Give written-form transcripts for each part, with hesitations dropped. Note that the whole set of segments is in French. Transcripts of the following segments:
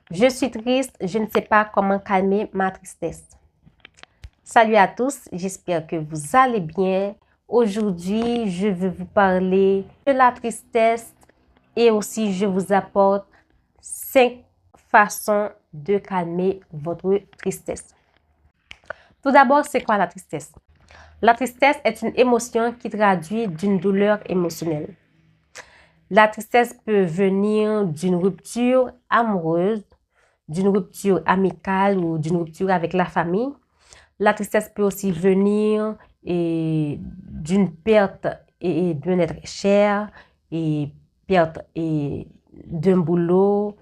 Je suis triste, je ne sais pas comment calmer ma tristesse. Salut à tous, j'espère que vous allez bien. Aujourd'hui, je vais vous parler de la tristesse et aussi je vous apporte 5 façons de calmer votre tristesse. Tout d'abord, c'est quoi la tristesse? La tristesse est une émotion qui traduit d'une douleur émotionnelle. La tristesse peut venir d'une rupture amoureuse, d'une rupture amicale ou d'une rupture avec la famille. La tristesse peut aussi venir d'une perte d'un être cher, et perte d'un boulot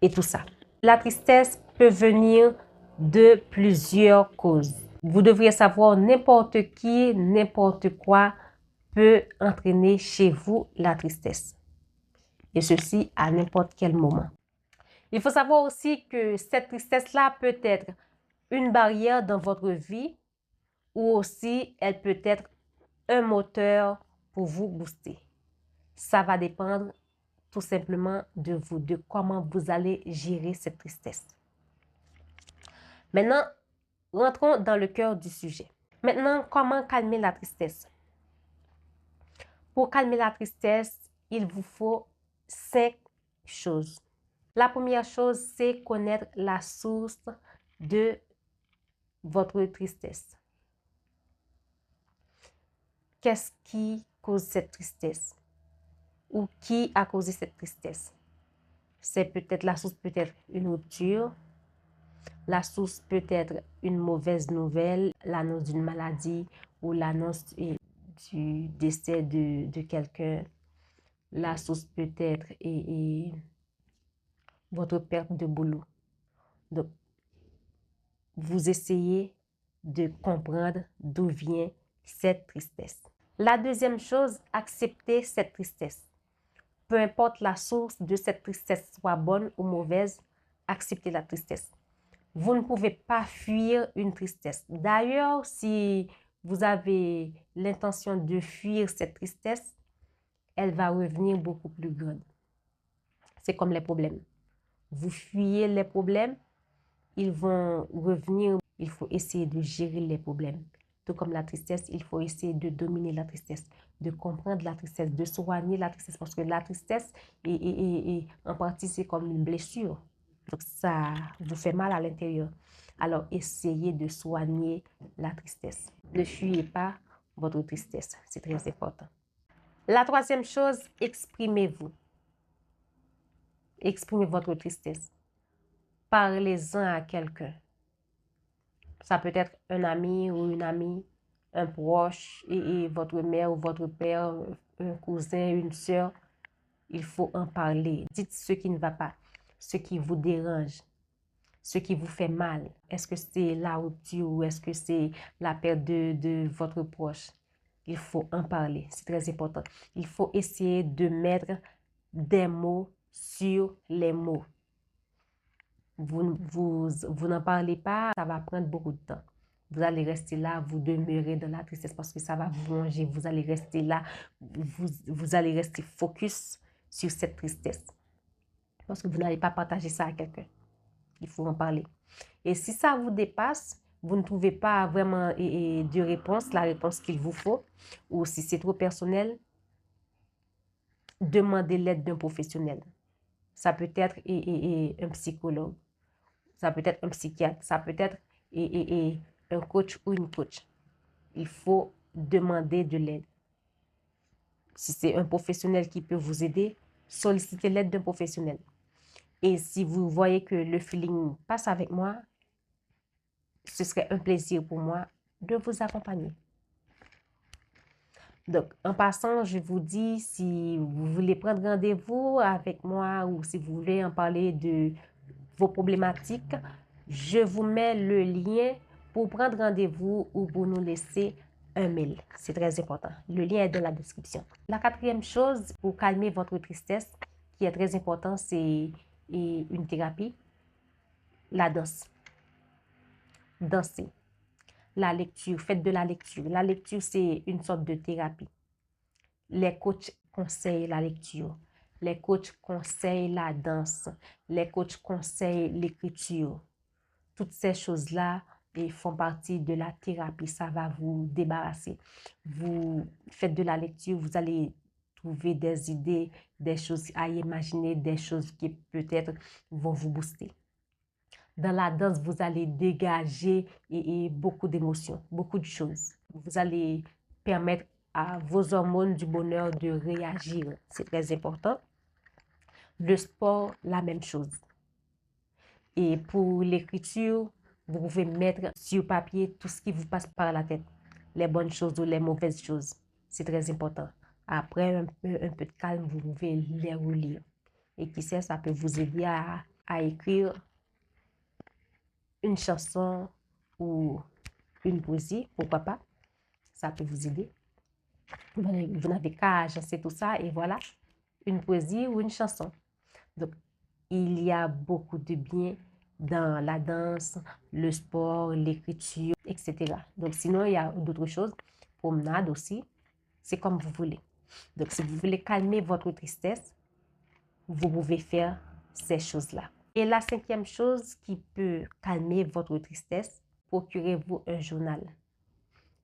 et tout ça. La tristesse peut venir de plusieurs causes. Vous devriez savoir n'importe qui, n'importe quoi peut entraîner chez vous la tristesse. Et ceci à n'importe quel moment. Il faut savoir aussi que cette tristesse-là peut être une barrière dans votre vie ou aussi elle peut être un moteur pour vous booster. Ça va dépendre tout simplement de vous, de comment vous allez gérer cette tristesse. Maintenant, rentrons dans le cœur du sujet. Maintenant, comment calmer la tristesse? Pour calmer la tristesse, il vous faut 5 choses. La première chose, c'est connaître la source de votre tristesse. Qu'est-ce qui cause cette tristesse? Ou qui a causé cette tristesse? C'est peut-être la source, peut-être une rupture. La source peut être une mauvaise nouvelle, l'annonce d'une maladie ou l'annonce du décès de quelqu'un. La source peut être votre perte de boulot. Donc, vous essayez de comprendre d'où vient cette tristesse. La deuxième chose, accepter cette tristesse. Peu importe la source de cette tristesse, soit bonne ou mauvaise, acceptez la tristesse. Vous ne pouvez pas fuir une tristesse. D'ailleurs, si vous avez l'intention de fuir cette tristesse, elle va revenir beaucoup plus grande. C'est comme les problèmes. Vous fuyez les problèmes, ils vont revenir. Il faut essayer de gérer les problèmes. Tout comme la tristesse, il faut essayer de dominer la tristesse, de comprendre la tristesse, de soigner la tristesse. Parce que la tristesse, en partie, c'est comme une blessure. Donc, ça vous fait mal à l'intérieur. Alors, essayez de soigner la tristesse. Ne fuyez pas votre tristesse. C'est très important. La troisième chose, exprimez-vous. Exprimez votre tristesse. Parlez-en à quelqu'un. Ça peut être un ami ou une amie, un proche, votre mère ou votre père, un cousin, une soeur. Il faut en parler. Dites ce qui ne va pas, ce qui vous dérange, ce qui vous fait mal. Est-ce que c'est la rupture ou est-ce que c'est la perte de votre proche? Il faut en parler. C'est très important. Il faut essayer de mettre des mots sur les mots. Vous n'en parlez pas, ça va prendre beaucoup de temps. Vous allez rester là, vous demeurez dans la tristesse parce que ça va vous manger. Vous allez rester là, vous allez rester focus sur cette tristesse. Parce que vous n'allez pas partager ça à quelqu'un. Il faut en parler. Et si ça vous dépasse, vous ne trouvez pas vraiment de réponse, la réponse qu'il vous faut, ou si c'est trop personnel, demandez l'aide d'un professionnel. Ça peut être un psychologue. Ça peut être un psychiatre, ça peut être un coach ou une coach. Il faut demander de l'aide. Si c'est un professionnel qui peut vous aider, sollicitez l'aide d'un professionnel. Et si vous voyez que le feeling passe avec moi, ce serait un plaisir pour moi de vous accompagner. Donc, en passant, je vous dis, si vous voulez prendre rendez-vous avec moi ou si vous voulez en parler de vos problématiques, je vous mets le lien pour prendre rendez-vous ou pour nous laisser un mail. C'est très important. Le lien est dans la description. La quatrième chose pour calmer votre tristesse, qui est très important, c'est une thérapie, la danse. Dansez. La lecture, faites de la lecture. La lecture, c'est une sorte de thérapie. Les coachs conseillent la lecture. Les coachs conseillent la danse. Les coachs conseillent l'écriture. Toutes ces choses-là font partie de la thérapie. Ça va vous débarrasser. Vous faites de la lecture, vous allez trouver des idées, des choses à imaginer, des choses qui peut-être vont vous booster. Dans la danse, vous allez dégager beaucoup d'émotions, beaucoup de choses. Vous allez permettre à vos hormones du bonheur de réagir. C'est très important. Le sport, la même chose. Et pour l'écriture, vous pouvez mettre sur papier tout ce qui vous passe par la tête. Les bonnes choses ou les mauvaises choses. C'est très important. Après un peu de calme, vous pouvez les relire. Et qui sait, ça peut vous aider à écrire une chanson ou une poésie, pourquoi pas. Ça peut vous aider. Vous n'avez qu'à agencer tout ça et voilà, une poésie ou une chanson. Donc, il y a beaucoup de bien dans la danse, le sport, l'écriture, etc. Donc, sinon, il y a d'autres choses. Promenade aussi, c'est comme vous voulez. Donc, si vous voulez calmer votre tristesse, vous pouvez faire ces choses-là. Et la cinquième chose qui peut calmer votre tristesse, procurez-vous un journal.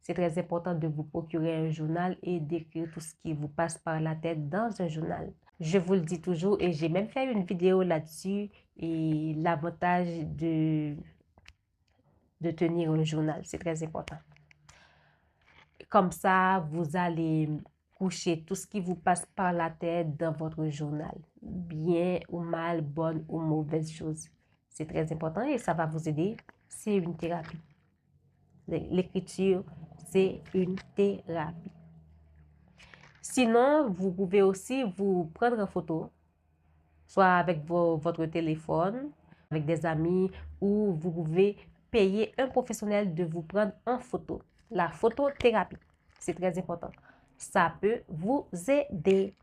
C'est très important de vous procurer un journal et d'écrire tout ce qui vous passe par la tête dans un journal. Je vous le dis toujours et j'ai même fait une vidéo là-dessus et l'avantage de tenir un journal, c'est très important. Comme ça, vous allez coucher tout ce qui vous passe par la tête dans votre journal. Bien ou mal, bonne ou mauvaise chose. C'est très important et ça va vous aider. C'est une thérapie. L'écriture, c'est une thérapie. Sinon, vous pouvez aussi vous prendre en photo, soit avec votre téléphone, avec des amis, ou vous pouvez payer un professionnel de vous prendre en photo. La photothérapie, c'est très important. Ça peut vous aider.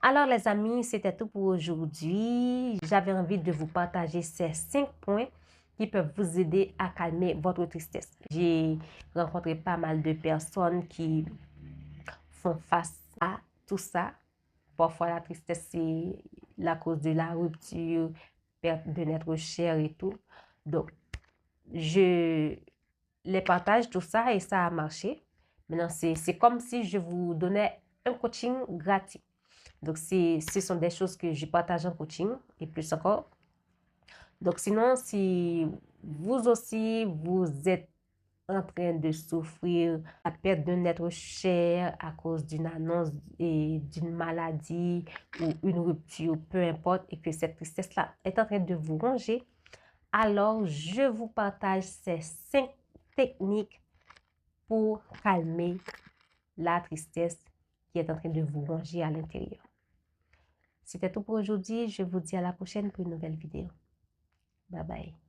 Alors les amis, c'était tout pour aujourd'hui. J'avais envie de vous partager ces 5 points qui peuvent vous aider à calmer votre tristesse. J'ai rencontré pas mal de personnes qui font face à tout ça. Parfois, la tristesse, c'est la cause de la rupture, perte de notre cher et tout. Donc, je les partage tout ça et ça a marché. Maintenant, c'est comme si je vous donnais un coaching gratuit. Donc, ce sont des choses que je partage en coaching et plus encore. Donc, sinon, si vous aussi, vous êtes en train de souffrir la perte d'un être cher à cause d'une annonce et d'une maladie ou une rupture, peu importe, et que cette tristesse-là est en train de vous ronger, alors je vous partage ces 5 techniques pour calmer la tristesse qui est en train de vous ronger à l'intérieur. C'était tout pour aujourd'hui. Je vous dis à la prochaine pour une nouvelle vidéo. Bye bye.